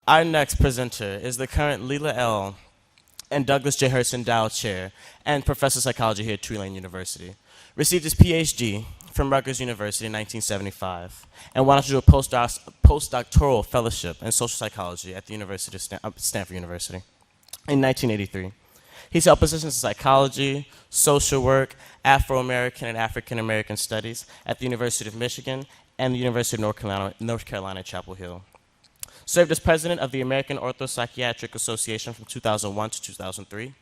Our next presenter is the current Lila L. and Douglas J. Hertz Endowed Chair and Professor of Psychology here at Tulane University. Received his Ph.D. from Rutgers University in 1975 and went on to do a post-doctoral fellowship in social psychology at the University of Stanford University in 1983. He's held positions in psychology, social work, Afro-American and African American Studies at the University of Michigan and the University of North Carolina at Chapel Hill. Served as president of the American Orthopsychiatry Association from 2001 to 2003.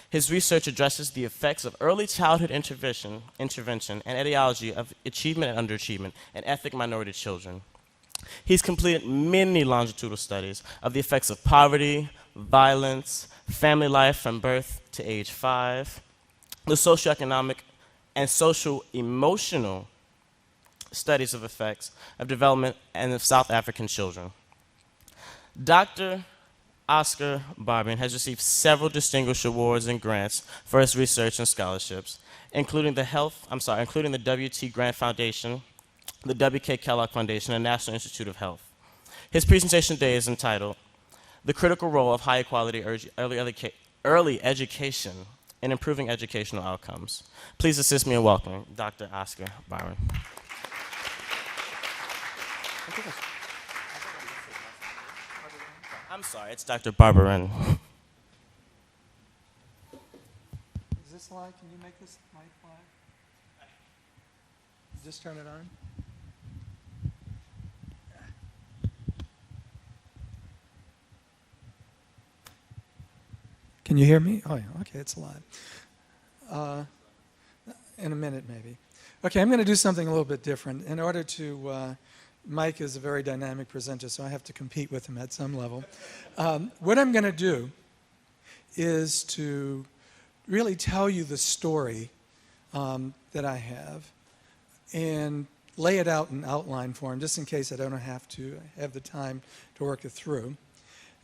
His research addresses the effects of early childhood intervention and etiology of achievement and underachievement in ethnic minority children. He's completed many longitudinal studies of the effects of poverty, violence, family life from birth to age 5, the socioeconomic and socio-emotional studies of effects of development and of South African children. Dr. Oscar Barbarin has received several distinguished awards and grants for his research and scholarships, including the W.T. Grant Foundation, the W.K. Kellogg Foundation, and National Institute of Health. His presentation today is entitled, "The Critical Role of High-Quality Early Education in Improving Educational Outcomes." Please assist me in welcoming Dr. Oscar Barbarin. I'm sorry, it's Dr. Barbarin. Is this live? Can you make this mic live? Just turn it on. Can you hear me? Oh, yeah, okay, it's live. In a minute, maybe. Okay, I'm going to do something a little bit different. In order to Mike is a very dynamic presenter, so I have to compete with him at some level. What I'm going to do is to really tell you the story that I have and lay it out in outline form, just in case I don't have the time to work it through,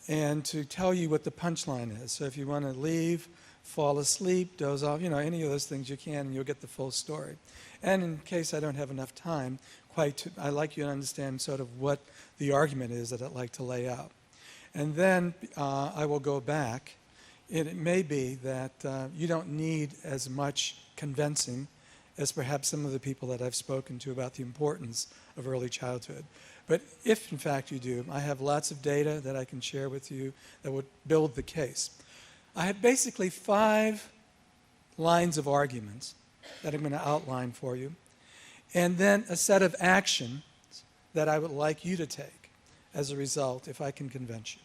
and to tell you what the punchline is. So if you want to leave, fall asleep, doze off, any of those things you can, and you'll get the full story. And in case I don't have enough time, I'd like you to understand sort of what the argument is that I'd like to lay out. And then I will go back, and it may be that you don't need as much convincing as perhaps some of the people that I've spoken to about the importance of early childhood. But if, in fact, you do, I have lots of data that I can share with you that would build the case. I have basically 5 lines of arguments that I'm going to outline for you, and then a set of actions that I would like you to take as a result, if I can convince you.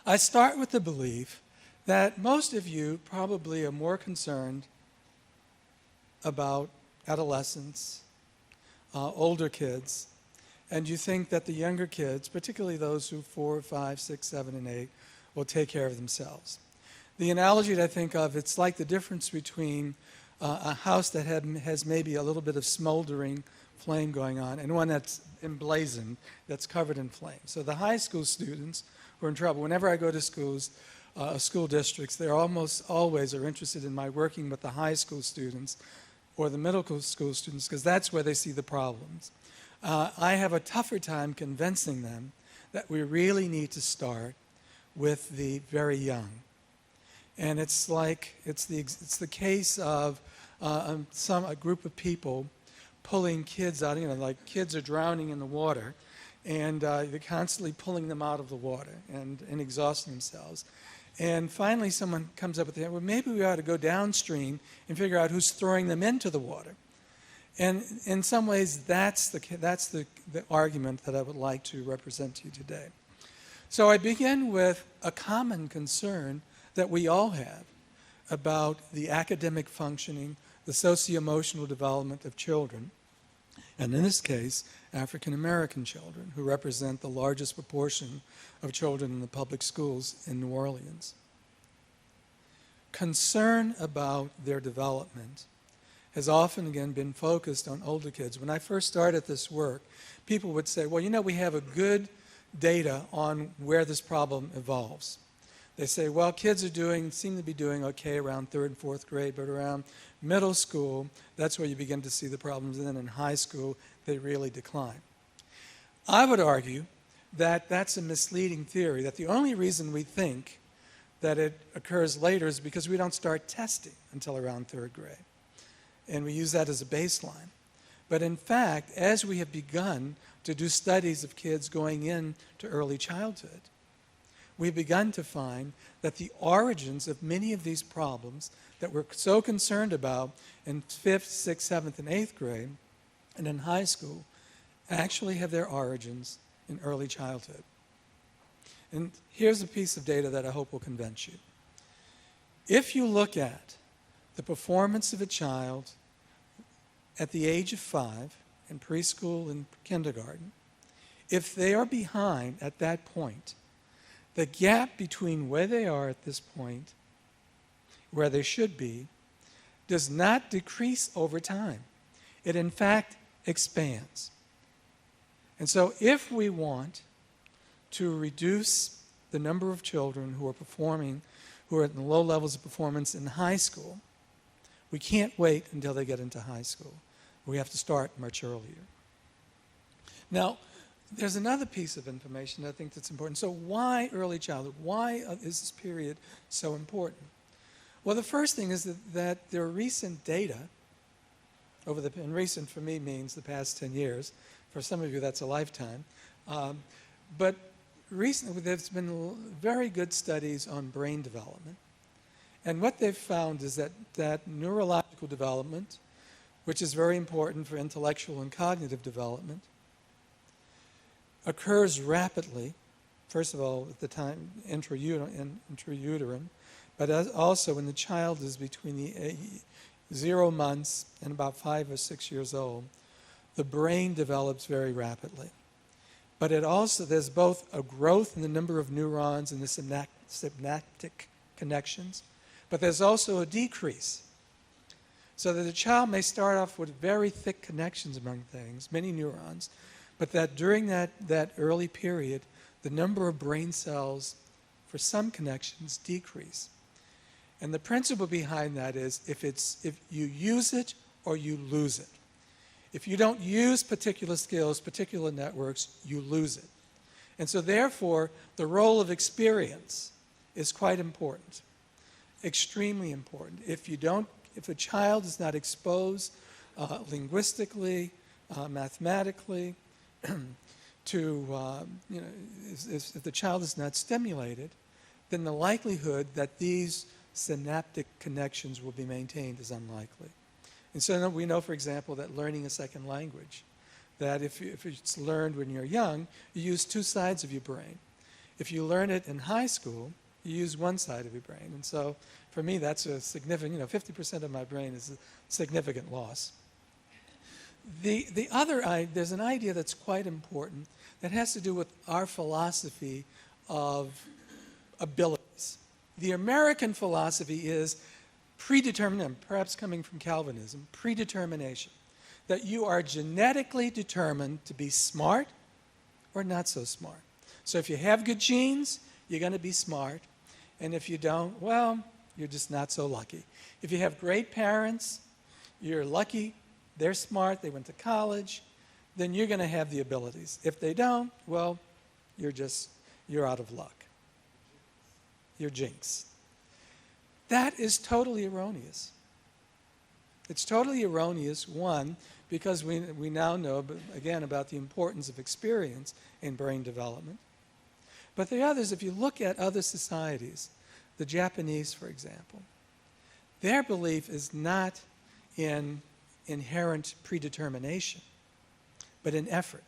I start with the belief that most of you probably are more concerned about adolescents, older kids, and you think that the younger kids, particularly those who 4, 5, 6, 7, and 8, will take care of themselves. The analogy that I think of, it's like the difference between a house that has maybe a little bit of smoldering flame going on and one that's emblazoned, that's covered in flame. So the high school students who are in trouble, whenever I go to schools, school districts, they almost always are interested in my working with the high school students or the middle school students, because that's where they see the problems. I have a tougher time convincing them that we really need to start with the very young. And it's the case of a group of people pulling kids out, like kids are drowning in the water, and they're constantly pulling them out of the water and exhausting themselves. And finally someone comes up with the idea, well, maybe we ought to go downstream and figure out who's throwing them into the water. And in some ways, that's the argument that I would like to represent to you today. So I begin with a common concern that we all have about the academic functioning, the socio-emotional development of children, and in this case, African-American children, who represent the largest proportion of children in the public schools in New Orleans. Concern about their development has often, again, been focused on older kids. When I first started this work, people would say, well, we have a good data on where this problem evolves. They say, well, kids seem to be doing okay around 3rd and 4th grade, but around middle school, that's where you begin to see the problems, and then in high school, they really decline. I would argue that that's a misleading theory, that the only reason we think that it occurs later is because we don't start testing until around 3rd grade. And we use that as a baseline. But in fact, as we have begun to do studies of kids going into early childhood, we've begun to find that the origins of many of these problems that we're so concerned about in 5th, 6th, 7th, and 8th grade and in high school actually have their origins in early childhood. And here's a piece of data that I hope will convince you. If you look at the performance of a child at the age of 5 in preschool and kindergarten, if they are behind at that point, the gap between where they are at this point, where they should be, does not decrease over time. It in fact expands. And so if we want to reduce the number of children who are at the low levels of performance in high school, we can't wait until they get into high school. We have to start much earlier. Now, there's another piece of information I think that's important. So why early childhood? Why is this period so important? Well, the first thing is that there are recent data, and recent for me means the past 10 years. For some of you, that's a lifetime. But recently, there's been very good studies on brain development. And what they've found is that neurological development, which is very important for intellectual and cognitive development, occurs rapidly, first of all, at the time intrauterine, but also when the child is between the 0 months and about 5 or 6 years old, the brain develops very rapidly. But there's both a growth in the number of neurons and the synaptic connections, but there's also a decrease. So that the child may start off with very thick connections among things, many neurons, but that during that early period, the number of brain cells for some connections decrease. And the principle behind that is if you use it or you lose it. If you don't use particular skills, particular networks, you lose it. And so therefore, the role of experience is quite important, extremely important. If a child is not exposed linguistically, mathematically, if the child is not stimulated, then the likelihood that these synaptic connections will be maintained is unlikely. And so we know, for example, that learning a second language, that if it's learned when you're young, you use 2 sides of your brain. If you learn it in high school, you use 1 side of your brain. And so for me, that's a significant, 50% of my brain is a significant loss. There's an idea that's quite important that has to do with our philosophy of abilities. The American philosophy is predetermined, perhaps coming from Calvinism, predetermination, that you are genetically determined to be smart or not so smart. So if you have good genes, you're going to be smart. And if you don't, well, you're just not so lucky. If you have great parents, you're lucky, they're smart, they went to college, then you're going to have the abilities. If they don't, well, you're out of luck. You're jinx. That is totally erroneous. It's totally erroneous, one, because we now know, again, about the importance of experience in brain development. But the others, if you look at other societies, the Japanese, for example, their belief is not in inherent predetermination, but in effort.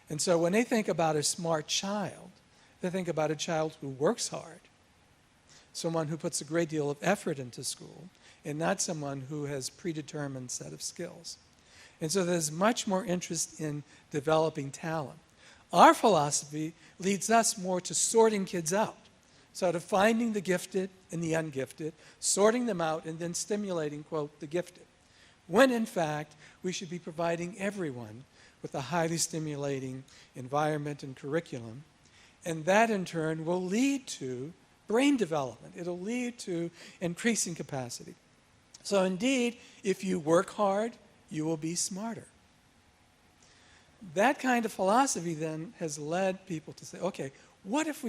And so when they think about a smart child, they think about a child who works hard, someone who puts a great deal of effort into school, and not someone who has predetermined set of skills. And so there's much more interest in developing talent. Our philosophy leads us more to sorting kids out. So to finding the gifted and the ungifted, sorting them out, and then stimulating, quote, the gifted. When in fact, we should be providing everyone with a highly stimulating environment and curriculum. And that in turn will lead to brain development. It'll lead to increasing capacity. So indeed, if you work hard, you will be smarter. that kind of philosophy then has led people to say, okay, what if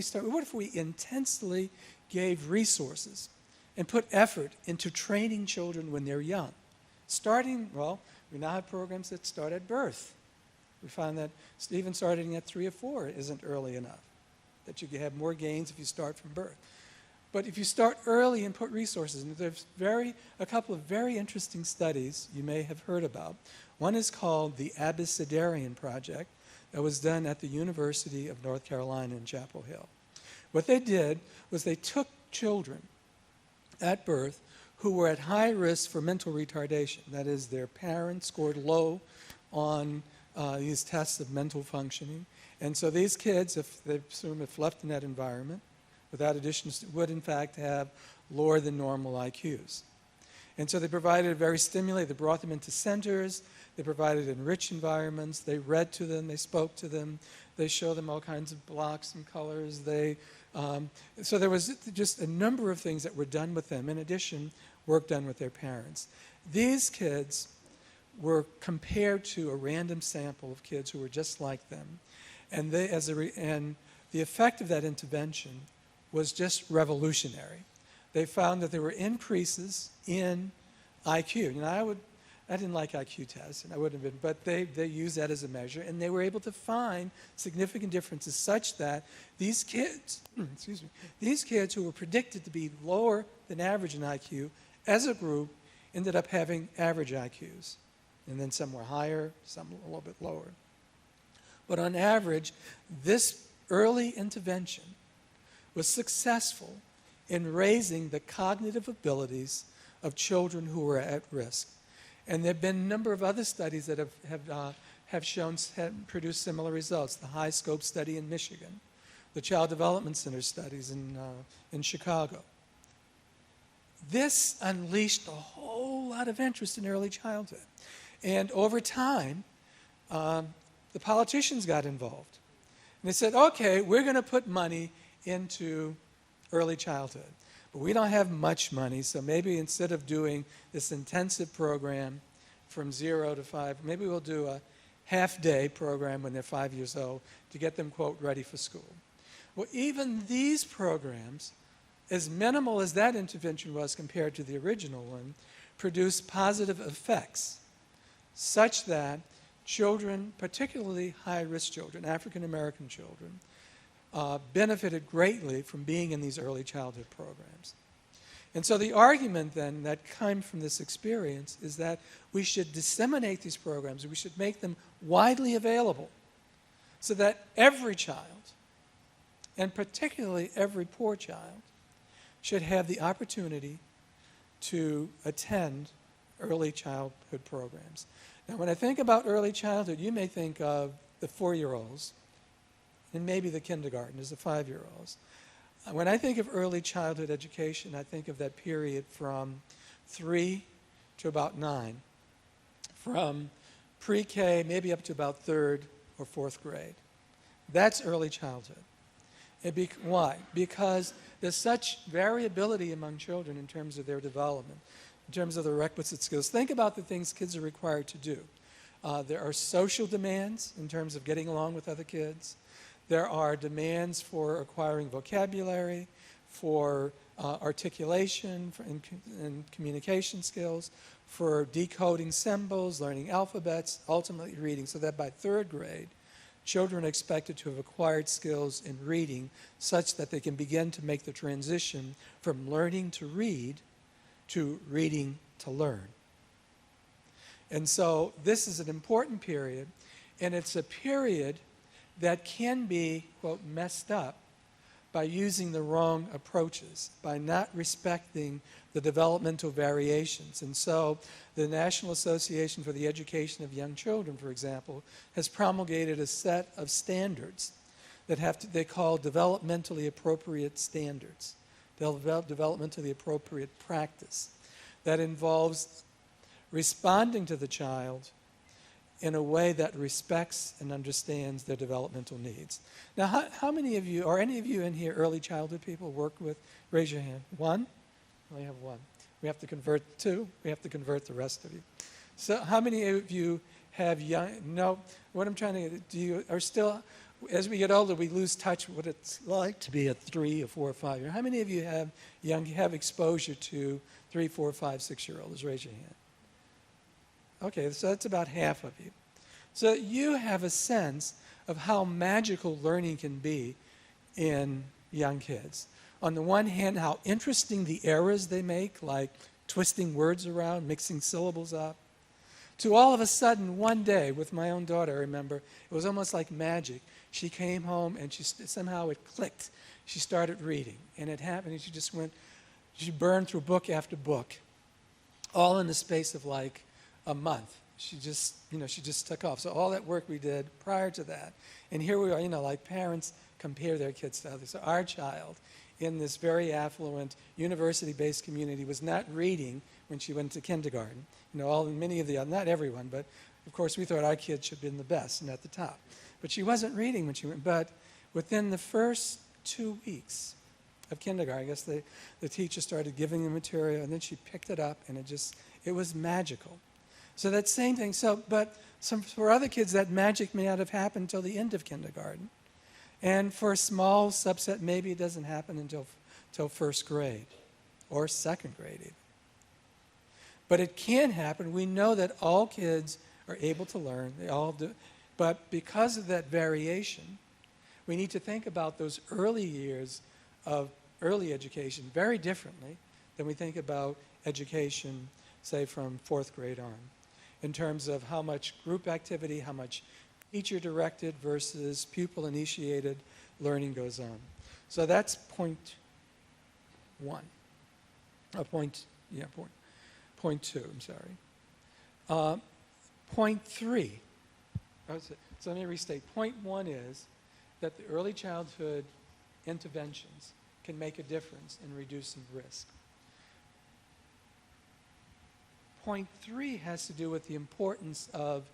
we intensely gave resources and put effort into training children when they're young? We now have programs that start at birth. We find that even starting at 3 or 4 isn't early enough, that you can have more gains if you start from birth. But if you start early and put resources, and there's a couple of very interesting studies you may have heard about. One is called the Abecedarian Project that was done at the University of North Carolina in Chapel Hill. What they did was they took children at birth who were at high risk for mental retardation. That is, their parents scored low on these tests of mental functioning. And so these kids, if left in that environment, without additions, would in fact have lower than normal IQs. And so they provided they brought them into centers, they provided enriched environments, they read to them, they spoke to them, they showed them all kinds of blocks and colors. So there was just a number of things that were done with them. In addition, work done with their parents. These kids were compared to a random sample of kids who were just like them. And the effect of that intervention was just revolutionary. They found that there were increases in IQ. I didn't like IQ tests, and I wouldn't have been, but they used that as a measure, and they were able to find significant differences such that these kids, these kids who were predicted to be lower than average in IQ, as a group, ended up having average IQs. And then some were higher, some a little bit lower. But on average, this early intervention was successful in raising the cognitive abilities of children who were at risk. And there have been a number of other studies that have produced similar results. The High Scope study in Michigan, the Child Development Center studies in Chicago. This unleashed a whole lot of interest in early childhood. And over time, the politicians got involved. And they said, okay, we're going to put money into early childhood. But we don't have much money, so maybe instead of doing this intensive program from 0 to 5, maybe we'll do a half-day program when they're 5 years old to get them, quote, ready for school. Well, even these programs, as minimal as that intervention was compared to the original one, produced positive effects such that children, particularly high-risk children, African-American children, benefited greatly from being in these early childhood programs. And so the argument then that came from this experience is that we should disseminate these programs, we should make them widely available so that every child, and particularly every poor child, should have the opportunity to attend early childhood programs. Now, when I think about early childhood, you may think of the 4-year-olds and maybe the kindergartners, the 5-year-olds. When I think of early childhood education, I think of that period from 3 to about 9, from pre-K maybe up to about 3rd or 4th grade. That's early childhood. Why? Because there's such variability among children in terms of their development, in terms of the requisite skills. Think about the things kids are required to do. There are social demands in terms of getting along with other kids. There are demands for acquiring vocabulary, for articulation, and communication skills, for decoding symbols, learning alphabets, ultimately reading, so that by 3rd grade, children are expected to have acquired skills in reading such that they can begin to make the transition from learning to read to reading to learn. And so this is an important period, and it's a period that can be, quote, messed up by using the wrong approaches, by not respecting the developmental variations. And so the National Association for the Education of Young Children, for example, has promulgated a set of standards that they call developmentally appropriate standards, developmentally appropriate practice, that involves responding to the child in a way that respects and understands their developmental needs. Now, how many of you, or any of you in here, early childhood people work with? Raise your hand. One? We only have one. We have to convert 2. We have to convert the rest of you. So how many of you have young, no, what I'm trying to, do you, are still, as we get older, we lose touch with what it's like to be a 3 or 4 or 5 year. How many of you have exposure to 3, 4, 5, 6-year-olds? Raise your hand. Okay, so that's about half of you. So you have a sense of how magical learning can be in young kids. On the one hand, how interesting the errors they make, like twisting words around, mixing syllables up, to all of a sudden one day with my own daughter, I remember, it was almost like magic. She came home and somehow it clicked. She started reading, and it happened, and she burned through book after book, all in the space of like a month. She just took off. So all that work we did prior to that, and here we are, like parents compare their kids to others. So our child in this very affluent university-based community was not reading when she went to kindergarten. Many of the, not everyone, but of course we thought our kids should have been the best and at the top. But she wasn't reading when she went, but within the first 2 weeks of kindergarten, I guess the teacher started giving the material, and then she picked it up, and it was magical. So that same thing, for other kids, that magic may not have happened until the end of kindergarten. And for a small subset, maybe it doesn't happen until first grade or second grade even. But it can happen. We know that all kids are able to learn. They all do. But because of that variation, we need to think about those early years of early education very differently than we think about education, say, from 4th grade on, in terms of how much group activity, how much teacher-directed versus pupil-initiated learning goes on. So that's point 1. Point 2, I'm sorry. Point 3. So let me restate. Point 1 is that the early childhood interventions can make a difference in reducing risk. Point 3 has to do with the importance of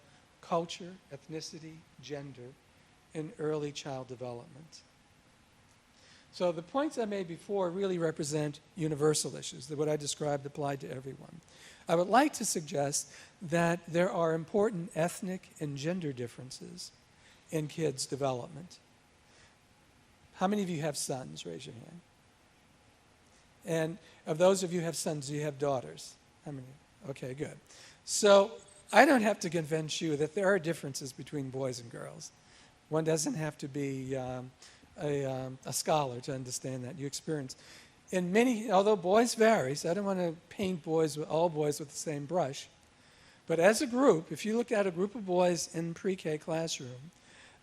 culture, ethnicity, gender in early child development. So the points I made before really represent universal issues, that what I described applied to everyone. I would like to suggest that there are important ethnic and gender differences in kids' development. How many of you have sons? Raise your hand. And of those of you who have sons, do you have daughters? How many? Okay, good. So I don't have to convince you that there are differences between boys and girls. One doesn't have to be a scholar to understand that. You experience. Although boys vary, so I don't want to paint all boys with the same brush, but as a group, if you look at a group of boys in pre-K classroom,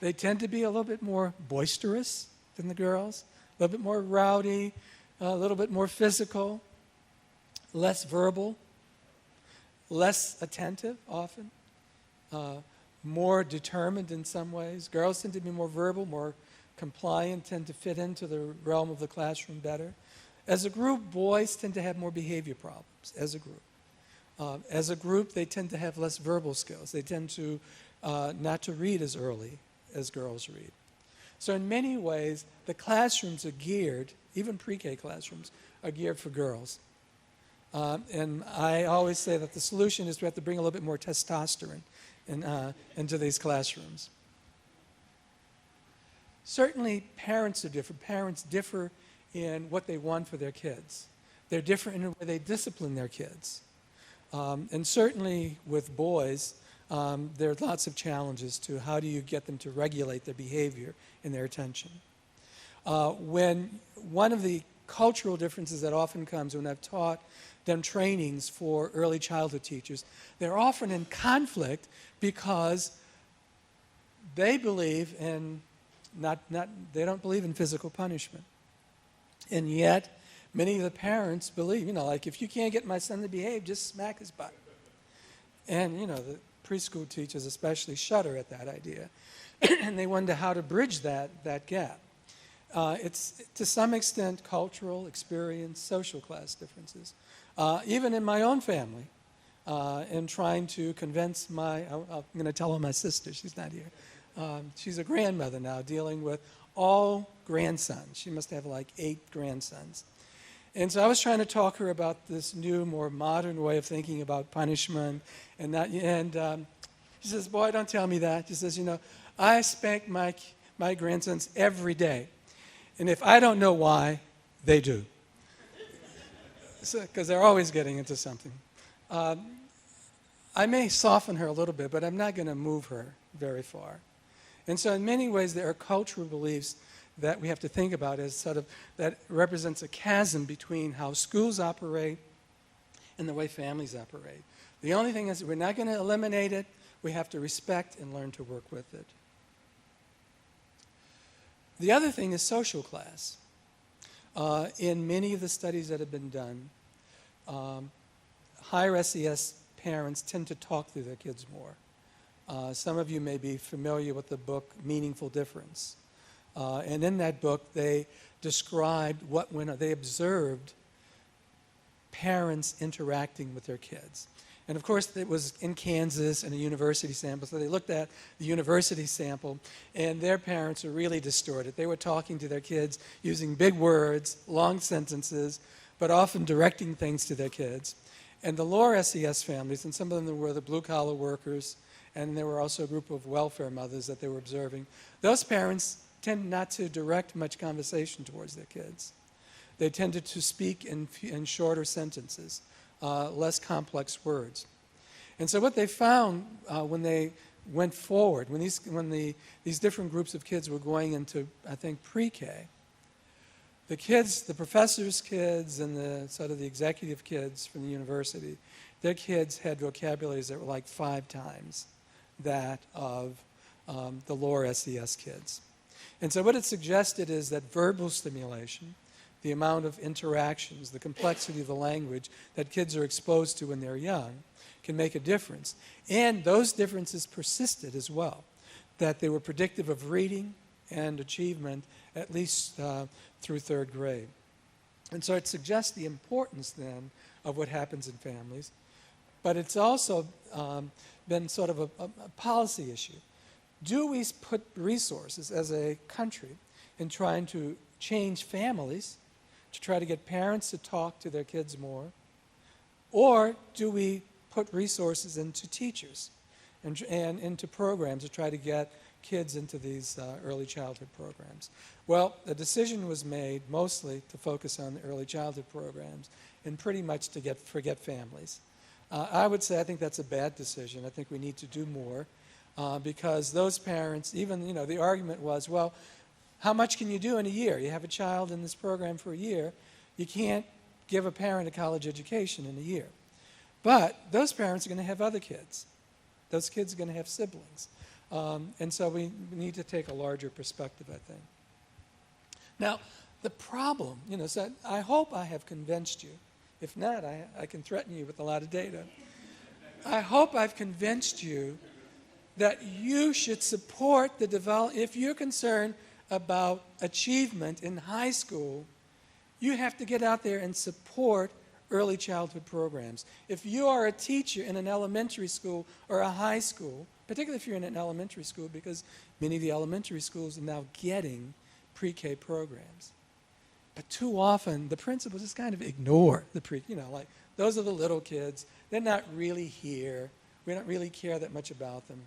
they tend to be a little bit more boisterous than the girls, a little bit more rowdy, a little bit more physical, less verbal, less attentive often, more determined in some ways. Girls tend to be more verbal, more compliant, tend to fit into the realm of the classroom better. As a group, boys tend to have more behavior problems as a group. As a group, they tend to have less verbal skills. They tend to not to read as early as girls read. So in many ways, the classrooms are geared, even pre-K classrooms, are geared for girls. And I always say that the solution is we have to bring a little bit more testosterone into these classrooms. Certainly, parents are different. Parents differ in what they want for their kids. They're different in the way they discipline their kids. And certainly with boys, there are lots of challenges to how do you get them to regulate their behavior and their attention. When one of the cultural differences that often comes when I've taught them trainings for early childhood teachers, they're often in conflict because they believe in they don't believe in physical punishment. And yet, many of the parents believe, like if you can't get my son to behave, just smack his butt. And, the preschool teachers especially shudder at that idea. And they wonder how to bridge that gap. It's to some extent cultural, experience, social class differences. Even in my own family, in trying to convince I'm going to tell her my sister, she's not here. She's a grandmother now dealing with all grandsons. She must have like 8 grandsons. And so I was trying to talk her about this new, more modern way of thinking about punishment. And She says, boy, don't tell me that. She says, I spank my grandsons every day. And if I don't know why, they do. Because they're always getting into something. I may soften her a little bit, but I'm not going to move her very far. And so in many ways, there are cultural beliefs that we have to think about as sort of, that represents a chasm between how schools operate and the way families operate. The only thing is we're not going to eliminate it. We have to respect and learn to work with it. The other thing is social class. In many of the studies that have been done, higher SES parents tend to talk to their kids more. Some of you may be familiar with the book Meaningful Difference. And in that book, they described when they observed parents interacting with their kids. And of course, it was in Kansas and a university sample, so they looked at the university sample, and their parents were really distorted. They were talking to their kids using big words, long sentences, but often directing things to their kids. And the lower SES families, and some of them were the blue-collar workers, and there were also a group of welfare mothers that they were observing. Those parents tend not to direct much conversation towards their kids. They tended to speak in shorter sentences, less complex words. And so what they found when they went forward, when these different groups of kids were going into, I think, pre-K, the kids, the professors' kids and the sort of the executive kids from the university, their kids had vocabularies that were like 5 times that of the lower SES kids. And so what it suggested is that verbal stimulation, the amount of interactions, the complexity of the language that kids are exposed to when they're young can make a difference. And those differences persisted as well, that they were predictive of reading and achievement at least through 3rd grade. And so it suggests the importance then of what happens in families. But it's also been sort of a policy issue. Do we put resources as a country in trying to change families, to try to get parents to talk to their kids more? Or do we put resources into teachers and into programs to try to get kids into these early childhood programs? Well, the decision was made mostly to focus on the early childhood programs and pretty much to forget families. I would say I think that's a bad decision. I think we need to do more because those parents, even, the argument was, well, how much can you do in a year? You have a child in this program for a year. You can't give a parent a college education in a year. But those parents are going to have other kids. Those kids are going to have siblings. And so we need to take a larger perspective, I think. Now, the problem, so I hope I have convinced you. If not, I can threaten you with a lot of data. I hope I've convinced you that you should support the development. If you're concerned about achievement in high school, you have to get out there and support early childhood programs. If you are a teacher in an elementary school or a high school, particularly if you're in an elementary school, because many of the elementary schools are now getting pre-K programs. But too often, the principals just kind of ignore the like, those are the little kids. They're not really here. We don't really care that much about them.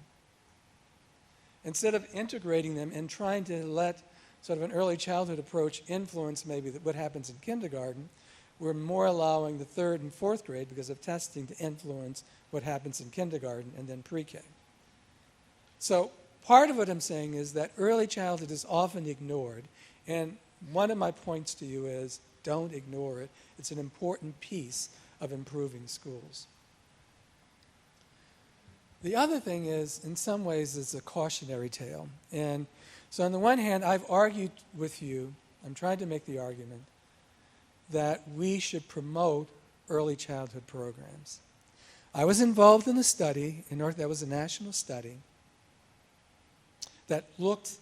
Instead of integrating them and trying to let sort of an early childhood approach influence maybe what happens in kindergarten, we're more allowing the 3rd and 4th grade, because of testing, to influence what happens in kindergarten and then pre-K. So part of what I'm saying is that early childhood is often ignored, and one of my points to you is don't ignore it. It's an important piece of improving schools. The other thing is, in some ways, it's a cautionary tale. And so on the one hand, I've argued with you, I'm trying to make the argument, that we should promote early childhood programs. I was involved in a study, that was a national study, that looked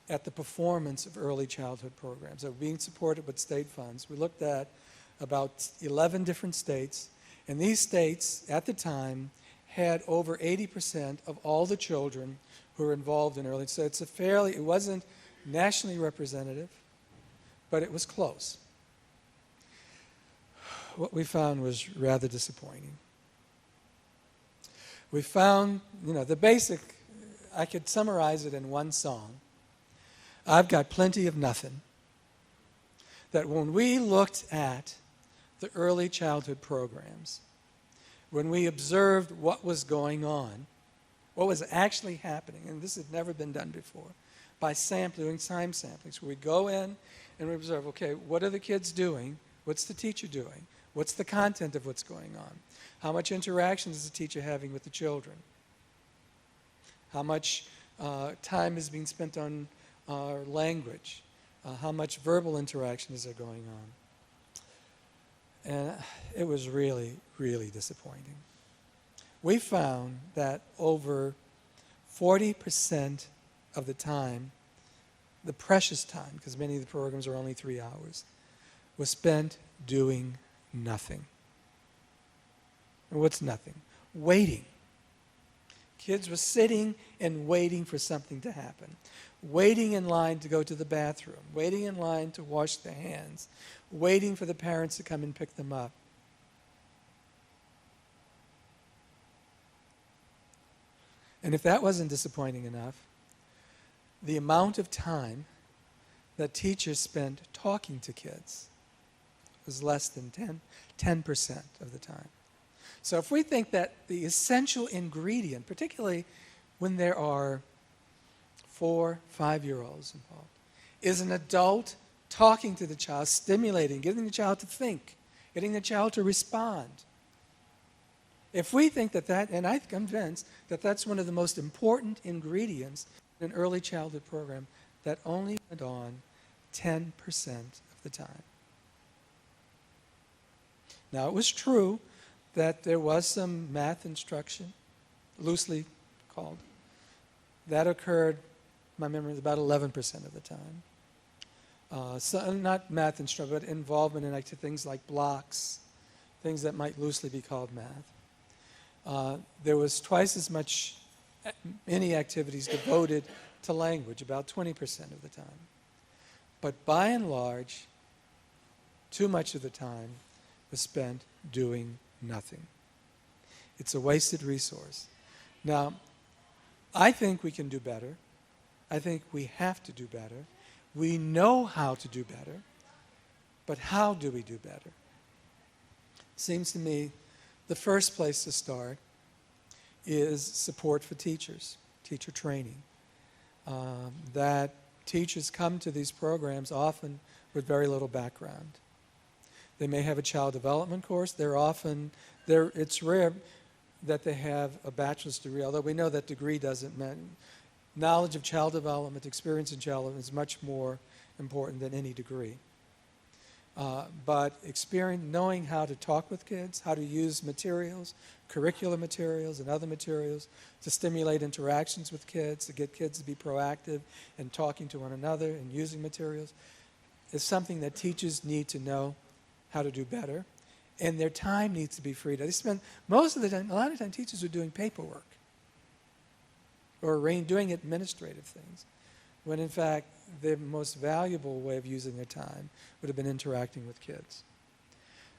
at the performance of early childhood programs that were being supported with state funds. We looked at about 11 different states, and these states, at the time, had over 80% of all the children who were involved in early. So it wasn't nationally representative, but it was close. What we found was rather disappointing. We found, the basic, I could summarize it in one song. I've got plenty of nothing. That when we looked at the early childhood programs, when we observed what was going on, what was actually happening, and this had never been done before, by doing time samplings, where we go in and we observe, okay, what are the kids doing? What's the teacher doing? What's the content of what's going on? How much interaction is the teacher having with the children? How much time is being spent on language? How much verbal interaction is there going on? And it was really, really disappointing. We found that over 40% of the time, the precious time, because many of the programs are only 3 hours, was spent doing nothing. And what's nothing? Waiting. Kids were sitting and waiting for something to happen. Waiting in line to go to the bathroom. Waiting in line to wash their hands. Waiting for the parents to come and pick them up. And if that wasn't disappointing enough, the amount of time that teachers spent talking to kids was less than 10% of the time. So if we think that the essential ingredient, particularly when there are 4, 5-year-olds involved, is an adult talking to the child, stimulating, getting the child to think, getting the child to respond. If we think that, and I'm convinced that that's one of the most important ingredients in an early childhood program, that only went on 10% of the time. Now, it was true that there was some math instruction, loosely called. That occurred, my memory is about 11% of the time. So not math instruction, but involvement in things like blocks, things that might loosely be called math. There was twice as much, any activities devoted to language, about 20% of the time. But by and large, too much of the time was spent doing nothing. It's a wasted resource. Now, I think we can do better. I think we have to do better. We know how to do better, but how do we do better? Seems to me the first place to start is support for teachers, teacher training. That teachers come to these programs often with very little background. They may have a child development course. It's rare that they have a bachelor's degree, although we know that degree doesn't matter. Knowledge of child development, experience in child development is much more important than any degree. But knowing how to talk with kids, how to use materials, curricular materials and other materials to stimulate interactions with kids, to get kids to be proactive in talking to one another and using materials, is something that teachers need to know how to do better, and their time needs to be freed. They spend most of the time, a lot of time teachers are doing paperwork or doing administrative things, when in fact the most valuable way of using their time would have been interacting with kids.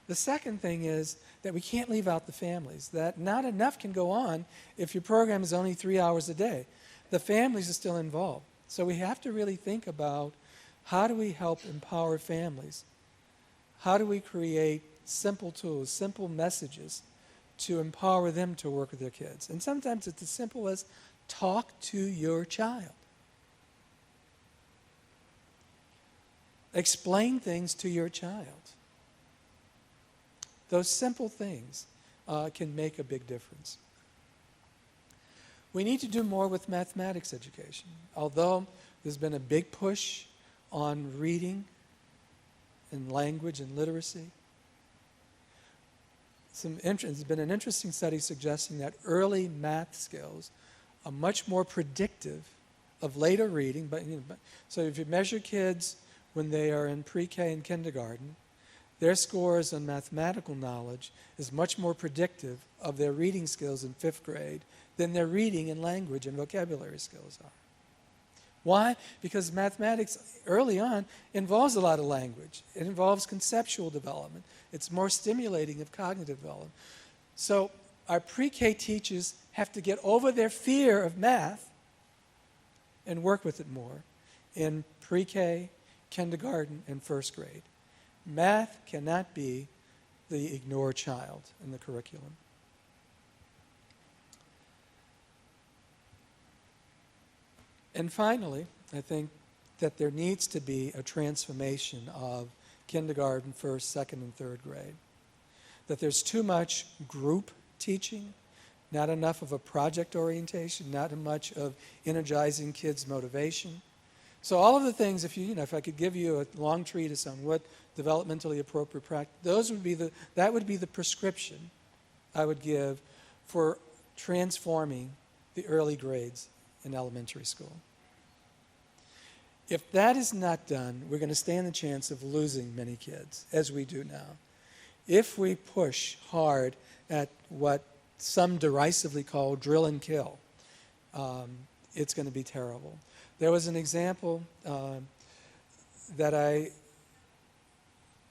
The second thing is that we can't leave out the families, that not enough can go on if your program is only 3 hours a day. The families are still involved. So we have to really think about, how do we help empower families? How do we create simple tools, simple messages to empower them to work with their kids? And sometimes it's as simple as talk to your child. Explain things to your child. Those simple things can make a big difference. We need to do more with mathematics education. Although there's been a big push on reading and language and literacy, there's been an interesting study suggesting that early math skills are much more predictive of later reading. So if you measure kids when they are in pre-K and kindergarten, their scores on mathematical knowledge is much more predictive of their reading skills in 5th grade than their reading and language and vocabulary skills are. Why? Because mathematics early on involves a lot of language. It involves conceptual development. It's more stimulating of cognitive development. So our pre-K teachers have to get over their fear of math and work with it more in pre-K, kindergarten, and first grade. Math cannot be the ignored child in the curriculum. And finally, I think that there needs to be a transformation of kindergarten, first, second, and third grade. That there's too much group teaching, not enough of a project orientation, not much of energizing kids' motivation. So all of the things, if I could give you a long treatise on what developmentally appropriate practice, that would be the prescription I would give for transforming the early grades in elementary school. If that is not done, we're going to stand the chance of losing many kids, as we do now. If we push hard at what some derisively call drill and kill, it's going to be terrible. There was an example that I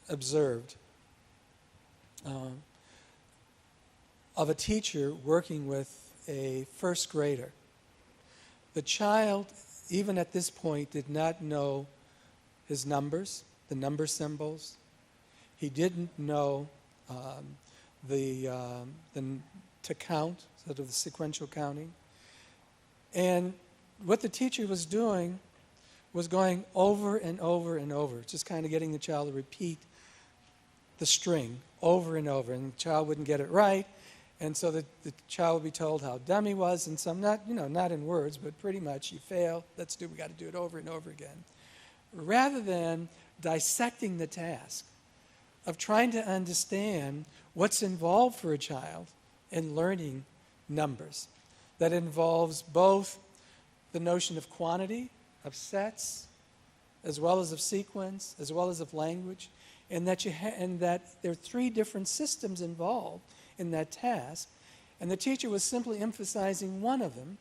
observed of a teacher working with a first grader. The child, even at this point, did not know his numbers, the number symbols. He didn't know to count, sort of the sequential counting. And what the teacher was doing was going over and over and over, just kind of getting the child to repeat the string over and over, and the child wouldn't get it right, and so the child would be told how dumb he was, and some, not in words, but pretty much, you failed, we got to do it over and over again. Rather than dissecting the task of trying to understand what's involved for a child in learning numbers. That involves both the notion of quantity, of sets, as well as of sequence, as well as of language, and that there are three different systems involved in that task, and the teacher was simply emphasizing one of them,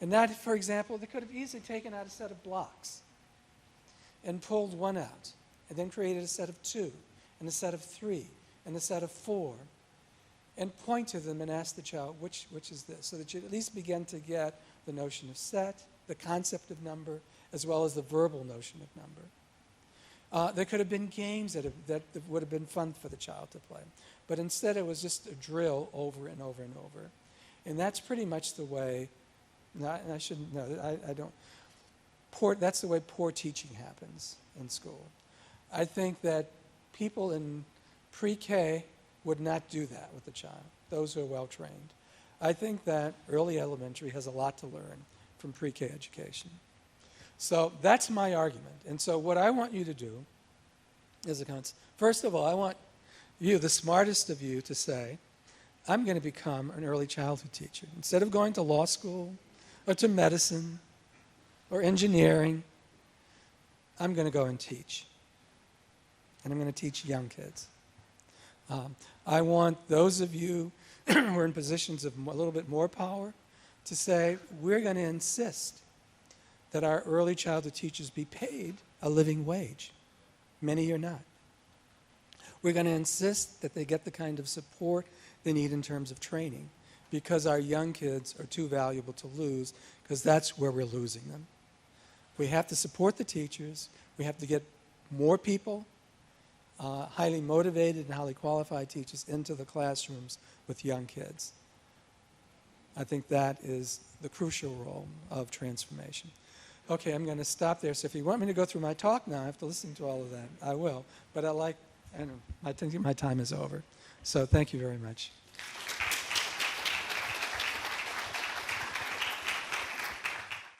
and that, for example, they could have easily taken out a set of blocks and pulled one out, and then created a set of two, and a set of three, and a set of four, and point to them and ask the child, which is this, so that you at least begin to get the notion of set, the concept of number, as well as the verbal notion of number. There could have been games that would have been fun for the child to play, but instead it was just a drill over and over and over. And that's pretty much the way, that's the way poor teaching happens in school. I think that people in pre-K would not do that with the child, those who are well trained. I think that early elementary has a lot to learn from pre-K education. So that's my argument. And so what I want you to do is, first of all, I want you, the smartest of you, to say, I'm going to become an early childhood teacher. Instead of going to law school or to medicine or engineering, I'm going to go and teach. And I'm going to teach young kids. I want those of you who are in positions of a little bit more power to say, we're going to insist that our early childhood teachers be paid a living wage. Many are not. We're going to insist that they get the kind of support they need in terms of training, because our young kids are too valuable to lose, because that's where we're losing them. We have to support the teachers. We have to get more people, highly motivated and highly qualified teachers, into the classrooms with young kids. I think that is the crucial role of transformation. Okay, I'm going to stop there. So if you want me to go through my talk now, I have to listen to all of that. I will. But I think my time is over. So thank you very much.